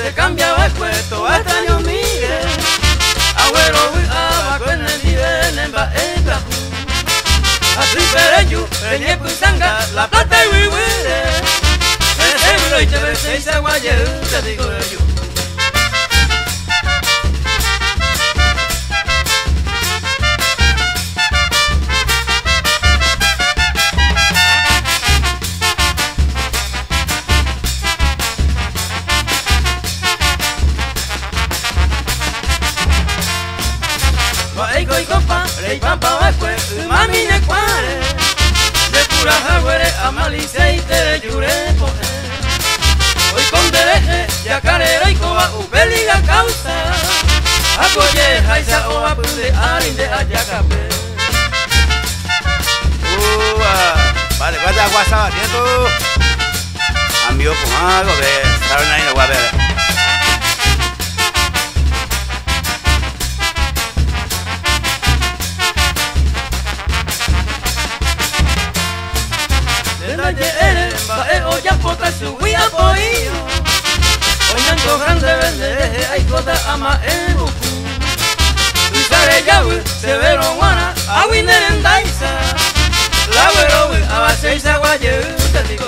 se cambiaba el puesto hasta años Miguel. Agüero abajo en el nivel en Baeta. Así pereyu, reñe pusanga, la plata y huihuire. Ese seguro y te besé y se aguaye, te digo yo. Eiko pa, rey pampa bakwe, mami ne kware. De pura jagüere, amalice y te jure poe. Hoy con dereje, ya carera y coba, upeliga causa. Apoye, jaisa o apunde, arinde ayacape. Vale, guarda guasa, tiento. Cambio con algo, ve, saben ahí, no voy a ver. Oya pota subí a poillo. Oñando grande vende, hay cota ama en buku. Luisare yawi, severo guana, a winner en daisa. La güero, a base y se guaye, te digo